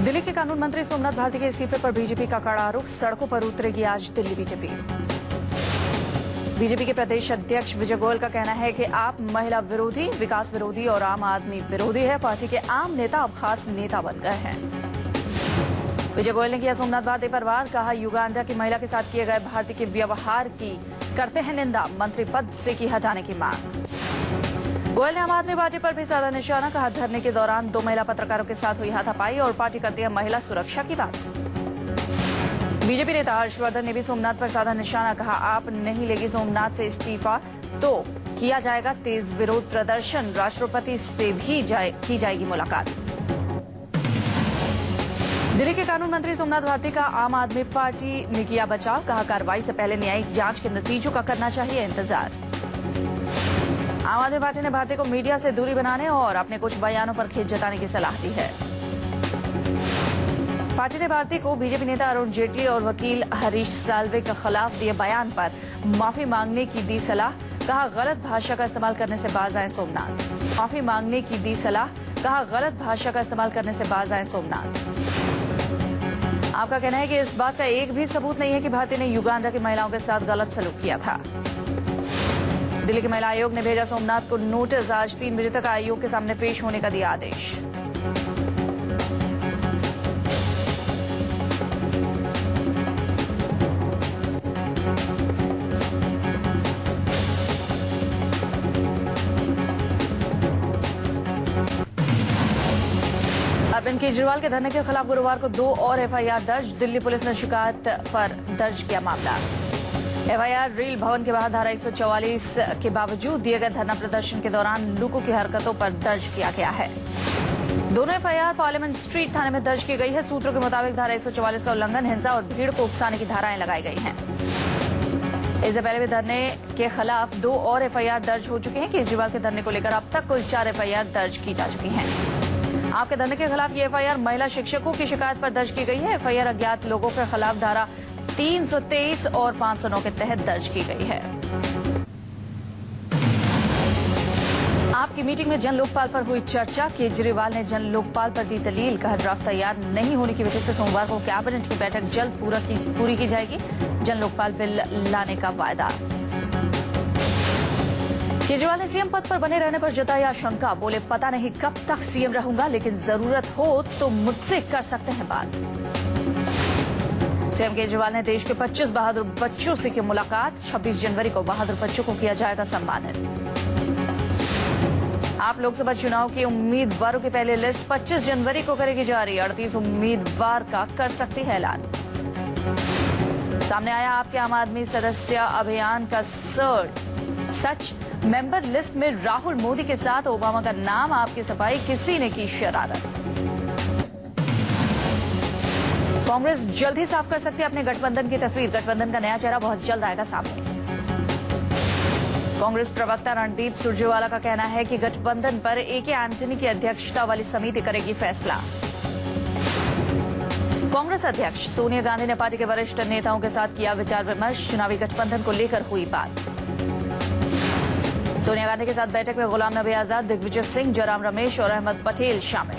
दिल्ली के कानून मंत्री सोमनाथ भारती के इस्तीफे पर बीजेपी का कड़ा आरोप। सड़कों पर उतरेगी आज दिल्ली बीजेपी। बीजेपी के प्रदेश अध्यक्ष विजय गोयल का कहना है कि आप महिला विरोधी, विकास विरोधी और आम आदमी विरोधी है। पार्टी के आम नेता अब खास नेता बन गए हैं। विजय गोयल ने किया सोमनाथ भारती पर वार। कहा, युगांडा की महिला के साथ किए गए भारती के व्यवहार की करते हैं निंदा। मंत्री पद से की हटाने की मांग। गोयल ने आम आदमी पार्टी पर भी साधा निशाना। कहा, धरने के दौरान 2 महिला पत्रकारों के साथ हुई हाथापाई और पार्टी करती है महिला सुरक्षा की बात। बीजेपी नेता हर्षवर्धन ने भी सोमनाथ पर साधा निशाना। कहा, आप नहीं लेगी सोमनाथ से इस्तीफा तो किया जाएगा तेज विरोध प्रदर्शन। राष्ट्रपति से भी की जाएगी मुलाकात। दिल्ली के कानून मंत्री सोमनाथ भारती का आम आदमी पार्टी ने किया बचाव। कहा, कार्रवाई से पहले न्यायिक जांच के नतीजों का करना चाहिए इंतजार। आम आदमी पार्टी ने भारती को मीडिया से दूरी बनाने और अपने कुछ बयानों पर खेद जताने की सलाह दी है। पार्टी ने भारती को बीजेपी नेता अरुण जेटली और वकील हरीश साल्वे के खिलाफ दिए बयान पर माफी मांगने की दी सलाह। कहा, गलत भाषा का इस्तेमाल करने से बाज आए सोमनाथ। माफी मांगने की दी सलाह। कहा, गलत भाषा का इस्तेमाल करने से बाज आए सोमनाथ। आपका कहना है कि इस बात का एक भी सबूत नहीं है कि भारती ने युगांडा की महिलाओं के साथ गलत सलूक किया था। दिल्ली के महिला आयोग ने भेजा सोमनाथ को नोटिस। आज 3 बजे तक आयोग के सामने पेश होने का दिया आदेश। अरविंद केजरीवाल के धरने के खिलाफ गुरुवार को 2 और एफआईआर दर्ज। दिल्ली पुलिस ने शिकायत पर दर्ज किया मामला। एफआईआर रील भवन के बाहर धारा 144 के बावजूद दिए गए धरना प्रदर्शन के दौरान लोगों की हरकतों पर दर्ज किया गया है। दोनों एफआईआर पार्लियामेंट स्ट्रीट थाने में दर्ज की गई है। सूत्रों के मुताबिक धारा 144 का उल्लंघन, हिंसा और भीड़ को उकसाने की धाराएं लगाई गई हैं। इससे पहले भी धरने के खिलाफ 2 और एफआईआर दर्ज हो चुके हैं। केजरीवाल के धरने को लेकर अब तक कुल 4 एफआईआर दर्ज की जा चुकी हैं। आपके धरने के खिलाफ ये एफआईआर महिला शिक्षकों की शिकायत पर दर्ज की गई है। एफआईआर अज्ञात लोगों के खिलाफ धारा 323 और 509 के तहत दर्ज की गई है। आपकी मीटिंग में जन लोकपाल पर हुई चर्चा। केजरीवाल ने जन लोकपाल पर दी दलील। कहा, ड्राफ्ट तैयार नहीं होने की वजह से सोमवार को कैबिनेट की बैठक जल्द पूरी की जाएगी। जन लोकपाल बिल लाने का वायदा। केजरीवाल ने सीएम पद पर बने रहने पर जताई आशंका। बोले, पता नहीं कब तक सीएम रहूंगा, लेकिन जरूरत हो तो मुझसे कर सकते हैं बात। सीएम केजरीवाल ने देश के 25 बहादुर बच्चों से की मुलाकात। 26 जनवरी को बहादुर बच्चों को किया जाएगा सम्मानित। आप लोकसभा चुनाव के उम्मीदवारों की पहली लिस्ट 25 जनवरी को करेगी जारी। 38 उम्मीदवार का कर सकती है ऐलान। सामने आया आपके आम आदमी सदस्य अभियान का सच। मेंबर लिस्ट में राहुल मोदी के साथ ओबामा का नाम। आपकी सफाई, किसी ने की शरारत। कांग्रेस जल्द ही साफ कर सकती है अपने गठबंधन की तस्वीर। गठबंधन का नया चेहरा बहुत जल्द आएगा सामने। कांग्रेस प्रवक्ता रणदीप सुरजेवाला का कहना है कि गठबंधन पर एके एंटनी की अध्यक्षता वाली समिति करेगी फैसला। कांग्रेस अध्यक्ष सोनिया गांधी ने पार्टी के वरिष्ठ नेताओं के साथ किया विचार विमर्श। चुनावी गठबंधन को लेकर हुई बात। सोनिया गांधी के साथ बैठक में गुलाम नबी आजाद, दिग्विजय सिंह, जयराम रमेश और अहमद पटेल शामिल।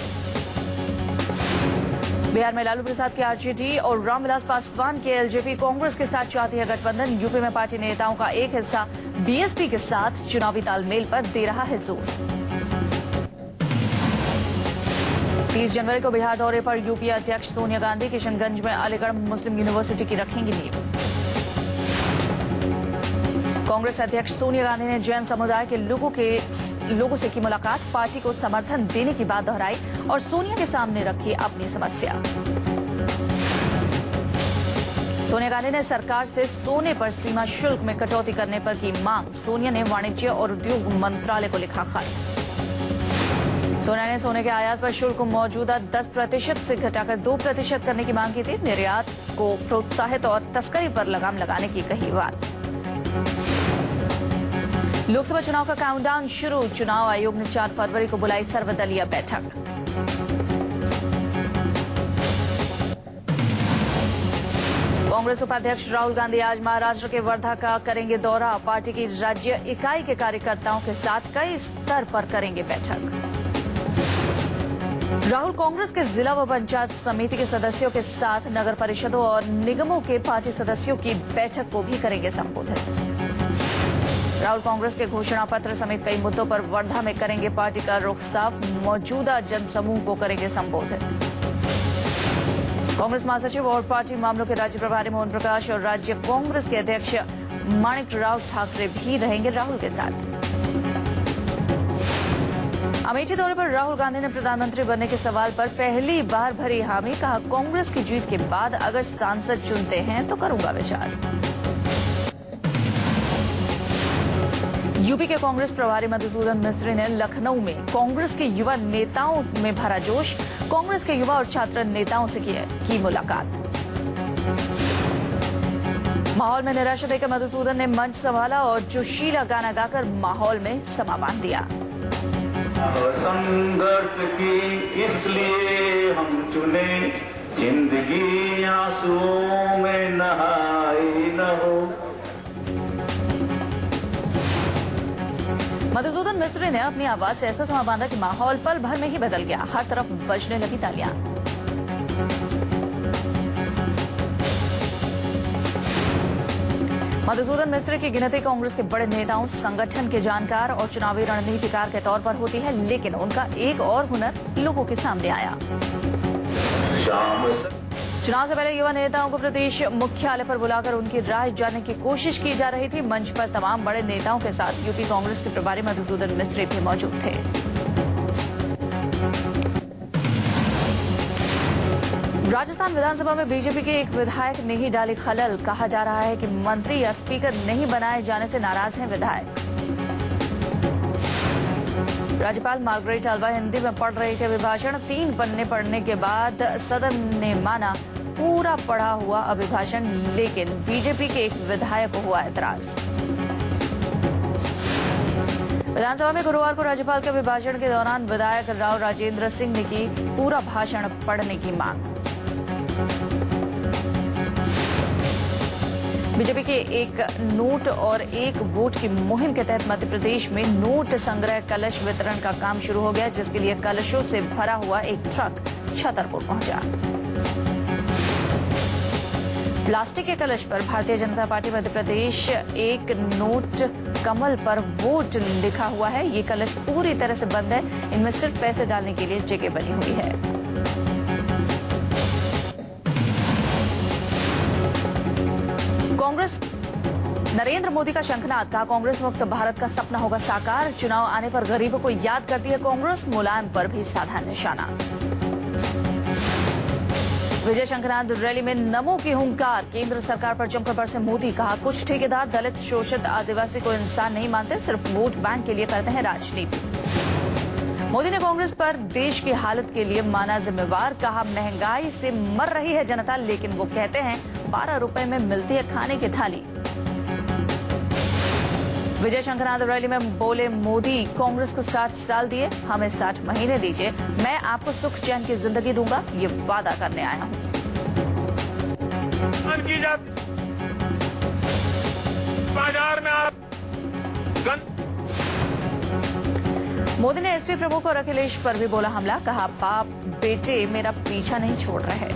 बिहार में लालू प्रसाद के आरजेडी और रामविलास पासवान के एलजेपी कांग्रेस के साथ चाहती है गठबंधन। यूपी में पार्टी नेताओं का एक हिस्सा बीएसपी के साथ चुनावी तालमेल पर दे रहा है जोर। 30 जनवरी को बिहार दौरे पर यूपी अध्यक्ष सोनिया गांधी किशनगंज में अलीगढ़ मुस्लिम यूनिवर्सिटी की रखेंगी नींव। कांग्रेस अध्यक्ष सोनिया गांधी ने जैन समुदाय के लोगों से की मुलाकात। पार्टी को समर्थन देने की बात दोहराई और सोनिया के सामने रखी अपनी समस्या। सोनिया गांधी ने सरकार से सोने पर सीमा शुल्क में कटौती करने पर की मांग। सोनिया ने वाणिज्य और उद्योग मंत्रालय को लिखा खत। सोनिया ने सोने के आयात पर शुल्क को मौजूदा 10% से घटाकर 2% करने की मांग की थी। निर्यात को प्रोत्साहित और तस्करी पर लगाम लगाने की कही बात। लोकसभा चुनाव का काउंटडाउन शुरू। चुनाव आयोग ने 4 फरवरी को बुलाई सर्वदलीय बैठक। कांग्रेस उपाध्यक्ष राहुल गांधी आज महाराष्ट्र के वर्धा का करेंगे दौरा। पार्टी की राज्य इकाई के कार्यकर्ताओं के साथ कई स्तर पर करेंगे बैठक। राहुल कांग्रेस के जिला व पंचायत समिति के सदस्यों के साथ नगर परिषदों और निगमों के पार्टी सदस्यों की बैठक को भी करेंगे संबोधित। राहुल कांग्रेस के घोषणा पत्र समेत कई मुद्दों पर वर्धा में करेंगे पार्टी का रुख साफ, मौजूदा जनसमूह को करेंगे संबोधित। कांग्रेस महासचिव और पार्टी मामलों के राज्य प्रभारी मोहन प्रकाश और राज्य कांग्रेस के अध्यक्ष माणिकराव ठाकरे भी रहेंगे राहुल के साथ। अमेठी दौरे पर राहुल गांधी ने प्रधानमंत्री बनने के सवाल पर पहली बार भरी हामी, कहा कांग्रेस की जीत के बाद अगर सांसद चुनते हैं तो करूंगा विचार। यूपी के कांग्रेस प्रभारी मधुसूदन मिस्त्री ने लखनऊ में कांग्रेस के युवा नेताओं में भरा जोश, कांग्रेस के युवा और छात्र नेताओं से की मुलाकात। माहौल में निराशा देकर मधुसूदन ने मंच संभाला और जोशीला गाना गाकर माहौल में समा बांध दिया। संघर्ष की इसलिए हम चुने, जिंदगी आंसुओं में नहाई न हो। मधुसूदन मिस्त्री ने अपनी आवाज से ऐसा समा बांधा कि माहौल पल भर में ही बदल गया, हर तरफ बजने लगी तालियां। मधुसूदन मिस्त्री की गिनती कांग्रेस के बड़े नेताओं, संगठन के जानकार और चुनावी रणनीतिकार के तौर पर होती है, लेकिन उनका एक और हुनर लोगों के सामने आया। चुनाव से पहले युवा नेताओं को प्रदेश मुख्यालय पर बुलाकर उनकी राय जानने की कोशिश की जा रही थी। मंच पर तमाम बड़े नेताओं के साथ यूपी कांग्रेस के प्रभारी मधुसूदन मिस्त्री भी मौजूद थे। राजस्थान विधानसभा में बीजेपी के एक विधायक ने ही डाली खलल, कहा जा रहा है कि मंत्री या स्पीकर नहीं बनाए जाने से नाराज हैं विधायक। राज्यपाल मार्गरेट अल्वा हिंदी में पढ़ रहे थे अभिभाषण, 3 पन्ने पढ़ने के बाद सदन ने माना पूरा पढ़ा हुआ अभिभाषण, लेकिन बीजेपी के एक विधायक को हुआ एतराज। विधानसभा में गुरुवार को राज्यपाल के अभिभाषण के दौरान विधायक राव राजेंद्र सिंह ने की पूरा भाषण पढ़ने की मांग। बीजेपी के एक नोट और एक वोट की मुहिम के तहत मध्य प्रदेश में नोट संग्रह कलश वितरण का काम शुरू हो गया, जिसके लिए कलशों से भरा हुआ एक ट्रक छतरपुर पहुंचा। प्लास्टिक के कलश पर भारतीय जनता पार्टी मध्य प्रदेश एक नोट कमल पर वोट लिखा हुआ है। ये कलश पूरी तरह से बंद है, इनमें सिर्फ पैसे डालने के लिए जगह बनी हुई है। कांग्रेस नरेंद्र मोदी का शंखनाद, कहा कांग्रेस मुक्त भारत का सपना होगा साकार। चुनाव आने पर गरीबों को याद करती है कांग्रेस, मुलायम पर भी साधा निशाना। विजय शंखनाद रैली में नमो की हुंकार, केंद्र सरकार पर जमकर बरसे मोदी, कहा कुछ ठेकेदार दलित शोषित आदिवासी को इंसान नहीं मानते, सिर्फ वोट बैंक के लिए करते हैं राजनीति। मोदी ने कांग्रेस पर देश की हालत के लिए माना जिम्मेवार, कहा महंगाई से मर रही है जनता, लेकिन वो कहते हैं 12 रुपए में मिलती है खाने की थाली। विजय शंखनाद रैली में बोले मोदी, कांग्रेस को 60 साल दिए, हमें 60 महीने दीजिए, मैं आपको सुख चैन की जिंदगी दूंगा, ये वादा करने आया हूं। बाजार में आप मोदी ने एसपी प्रमुख और अखिलेश पर भी बोला हमला, कहा बाप बेटे मेरा पीछा नहीं छोड़ रहे।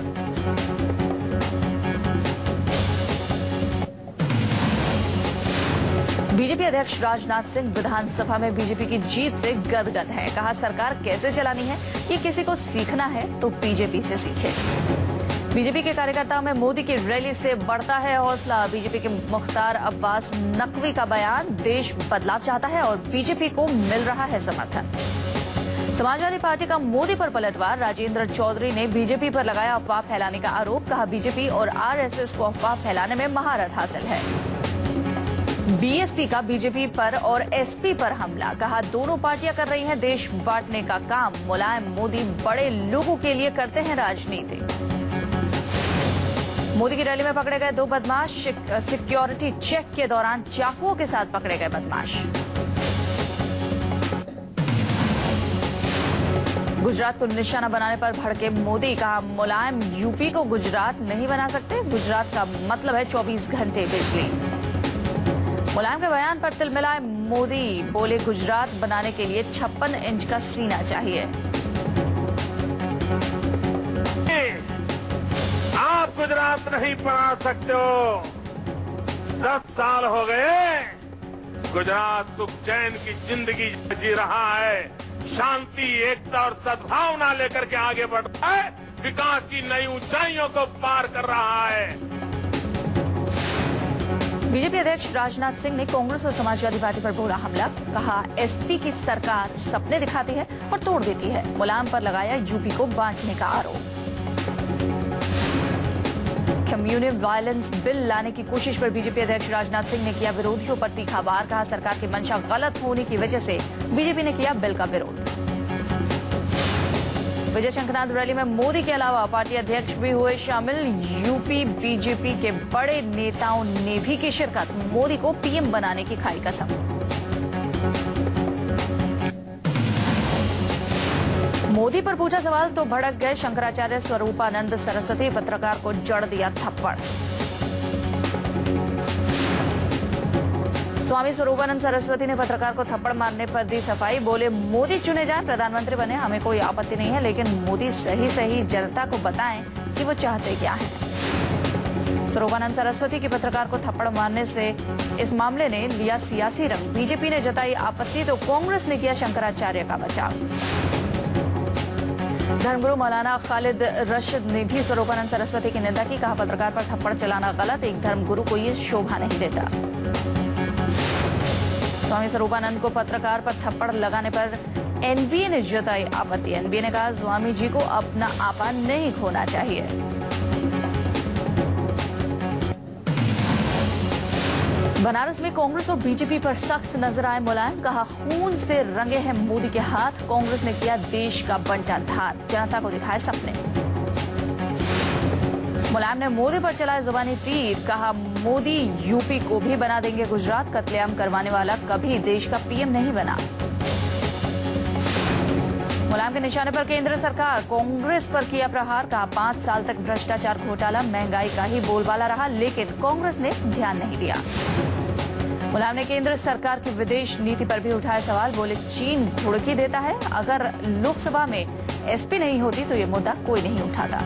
बीजेपी अध्यक्ष राजनाथ सिंह विधानसभा में बीजेपी की जीत से गदगद है, कहा सरकार कैसे चलानी है, कि किसी को सीखना है तो बीजेपी से सीखे। बीजेपी के कार्यकर्ताओं में मोदी की रैली से बढ़ता है हौसला। बीजेपी के मुख्तार अब्बास नकवी का बयान, देश बदलाव चाहता है और बीजेपी को मिल रहा है समर्थन। समाजवादी पार्टी का मोदी पर पलटवार, राजेंद्र चौधरी ने बीजेपी पर लगाया अफवाह फैलाने का आरोप, कहा बीजेपी और आरएसएस को अफवाह फैलाने में महारत हासिल है। बीएसपी का बीजेपी पर और एसपी पर हमला, कहा दोनों पार्टियां कर रही हैं देश बांटने का काम, मुलायम मोदी बड़े लोगों के लिए करते हैं राजनीति। मोदी की रैली में पकड़े गए 2 बदमाश, सिक्योरिटी चेक के दौरान चाकुओं के साथ पकड़े गए बदमाश। गुजरात को निशाना बनाने पर भड़के मोदी, कहा मुलायम यूपी को गुजरात नहीं बना सकते, गुजरात का मतलब है 24 घंटे बिजली। मुलायम के बयान पर तिलमिलाए मोदी, बोले गुजरात बनाने के लिए 56 इंच का सीना चाहिए। गुजरात नहीं बना सकते हो। 10 साल हो गए, गुजरात सुख चैन की जिंदगी जी रहा है, शांति, एकता और सद्भावना लेकर के आगे बढ़ रहा है, विकास की नई ऊंचाइयों को पार कर रहा है। बीजेपी अध्यक्ष राजनाथ सिंह ने कांग्रेस और समाजवादी पार्टी पर बोला हमला। कहा एसपी की सरकार सपने दिखाती है और तोड़ देती है। मुलायम पर लगाया यूपी को बांटने का आरोप। कम्युनल वायलेंस बिल लाने की कोशिश पर बीजेपी अध्यक्ष राजनाथ सिंह ने किया विरोधियों पर तीखा वार। कहा सरकार की मंशा गलत होने की वजह से बीजेपी ने किया बिल का विरोध। विजय शंखनाथ रैली में मोदी के अलावा पार्टी अध्यक्ष भी हुए शामिल। यूपी बीजेपी के बड़े नेताओं ने भी की शिरकत। मोदी को पीएम बनाने की खाई कसम। मोदी पर पूछा सवाल तो भड़क गए शंकराचार्य स्वरूपानंद सरस्वती। पत्रकार को जड़ दिया थप्पड़। स्वामी स्वरूपानंद सरस्वती ने पत्रकार को थप्पड़ मारने पर दी सफाई। बोले मोदी चुने जाएं, प्रधानमंत्री बने, हमें कोई आपत्ति नहीं है, लेकिन मोदी सही सही जनता को बताएं कि वो चाहते क्या है। स्वरूपानंद सरस्वती की पत्रकार को थप्पड़ मारने से इस मामले ने लिया सियासी रंग। बीजेपी ने जताई आपत्ति तो कांग्रेस ने किया शंकराचार्य का बचाव। धर्मगुरु मौलाना खालिद रशीद ने भी स्वरूपानंद सरस्वती की निंदा की। कहा पत्रकार पर थप्पड़ चलाना गलत, एक धर्मगुरु को ये शोभा नहीं देता। स्वामी स्वरूपानंद को पत्रकार पर थप्पड़ लगाने पर एनबीए ने जताई आपत्ति। एनबीए ने कहा स्वामी जी को अपना आपा नहीं खोना चाहिए। बनारस में कांग्रेस और बीजेपी पर सख्त नजर आए मुलायम। कहा खून से रंगे हैं मोदी के हाथ, कांग्रेस ने किया देश का बंटा धार, जनता को दिखाए सपने। मुलायम ने मोदी पर चलाया जुबानी तीर। कहा मोदी यूपी को भी बना देंगे गुजरात, कत्लेआम करवाने वाला कभी देश का पीएम नहीं बना। मुलायम के निशाने पर केंद्र सरकार, कांग्रेस पर किया प्रहार। कहा 5 साल तक भ्रष्टाचार, घोटाला, महंगाई का ही बोलबाला रहा, लेकिन कांग्रेस ने ध्यान नहीं दिया। मुलायम ने केंद्र सरकार की विदेश नीति पर भी उठाया सवाल। बोले चीन घुड़की देता है, अगर लोकसभा में एसपी नहीं होती तो ये मुद्दा कोई नहीं उठाता।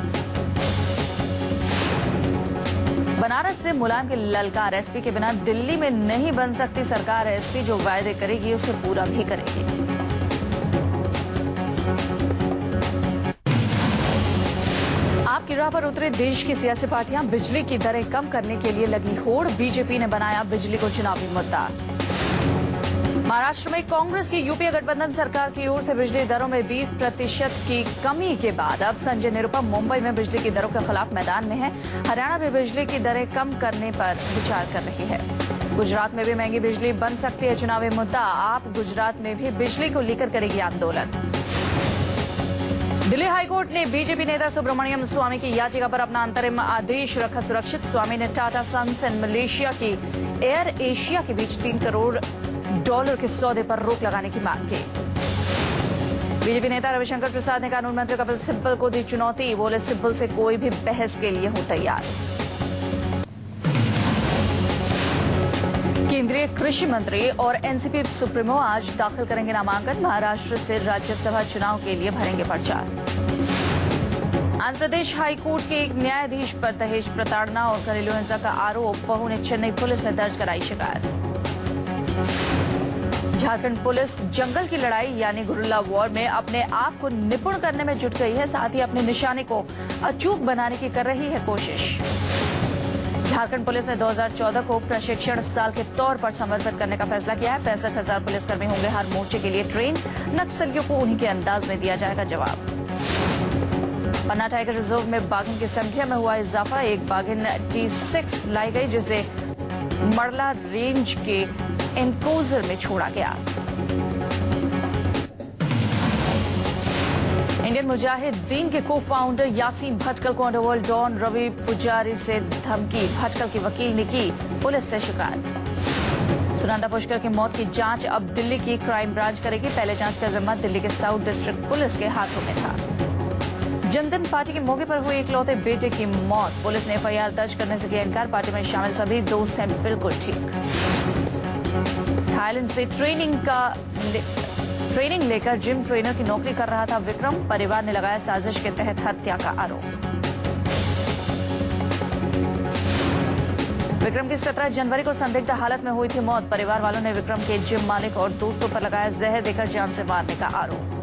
बनारस से मुलायम की ललकार, एसपी के बिना दिल्ली में नहीं बन सकती सरकार, एसपी जो वायदे करेगी उसे पूरा भी करेगी। आपकी राह पर उतरे देश की सियासी पार्टियां, बिजली की दरें कम करने के लिए लगी होड़। बीजेपी ने बनाया बिजली को चुनावी मुद्दा। महाराष्ट्र में कांग्रेस की यूपीए गठबंधन सरकार की ओर से बिजली दरों में 20% की कमी के बाद अब संजय निरुपम मुंबई में बिजली की दरों के खिलाफ मैदान में है। हरियाणा भी बिजली की दरें कम करने पर विचार कर रही है। गुजरात में भी महंगी बिजली बन सकती है चुनावी मुद्दा। आप गुजरात में भी बिजली को लेकर करेगी आंदोलन। दिल्ली हाईकोर्ट ने बीजेपी नेता सुब्रमण्यम स्वामी की याचिका पर अपना अंतरिम आदेश रखा सुरक्षित। स्वामी ने टाटा सन्स एंड मलेशिया की एयर एशिया के बीच $3 करोड़ के सौदे पर रोक लगाने की मांग की। बीजेपी नेता रविशंकर प्रसाद ने कानून मंत्री कपिल सिब्बल को दी चुनौती। बोले सिब्बल से कोई भी बहस के लिए हो तैयार। केंद्रीय कृषि मंत्री और एनसीपी सुप्रीमो आज दाखिल करेंगे नामांकन। महाराष्ट्र से राज्यसभा चुनाव के लिए भरेंगे प्रचार। आंध्र प्रदेश हाईकोर्ट के एक न्यायाधीश पर दहेज, प्रताड़ना और घरेलू हिंसा का आरोप। बहू ने चेन्नई पुलिस में दर्ज कराई शिकायत। झारखंड पुलिस जंगल की लड़ाई यानी गुरिल्ला वॉर में अपने आप को निपुण करने में जुट गई है, साथ ही अपने निशाने को अचूक बनाने की कर रही है कोशिश। झारखंड पुलिस ने 2014 को प्रशिक्षण साल के तौर पर समर्पित करने का फैसला किया है। 65,000 पुलिसकर्मी होंगे हर मोर्चे के लिए ट्रेन। नक्सलियों को उन्हीं के अंदाज में दिया जाएगा जवाब। पन्ना टाइगर रिजर्व में बाघिन की संख्या में हुआ इजाफा। एक बाघिन T6 लाई गई जिसे मरला रेंज के एनक्लोजर में छोड़ा गया। इंडियन मुजाहिदीन के को फाउंडर यासीन भटकल को अंडरवर्ल्ड डॉन रवि पुजारी से धमकी। भटकल के वकील ने की पुलिस से शिकायत। सुनंदा पुष्कर की मौत की जांच अब दिल्ली की क्राइम ब्रांच करेगी। पहले जांच का जिम्मा दिल्ली के साउथ डिस्ट्रिक्ट पुलिस के हाथों में था। जनधन पार्टी के मौके पर हुई इकलौते बेटे की मौत। पुलिस ने FIR दर्ज करने से किया इनकार। पार्टी में शामिल सभी दोस्त हैं बिल्कुल ठीक। थाईलैंड से ट्रेनिंग लेकर जिम ट्रेनर की नौकरी कर रहा था विक्रम। परिवार ने लगाया साजिश के तहत हत्या का आरोप। विक्रम की 17 जनवरी को संदिग्ध हालत में हुई थी मौत। परिवार वालों ने विक्रम के जिम मालिक और दोस्तों पर लगाया जहर देकर जान से मारने का आरोप।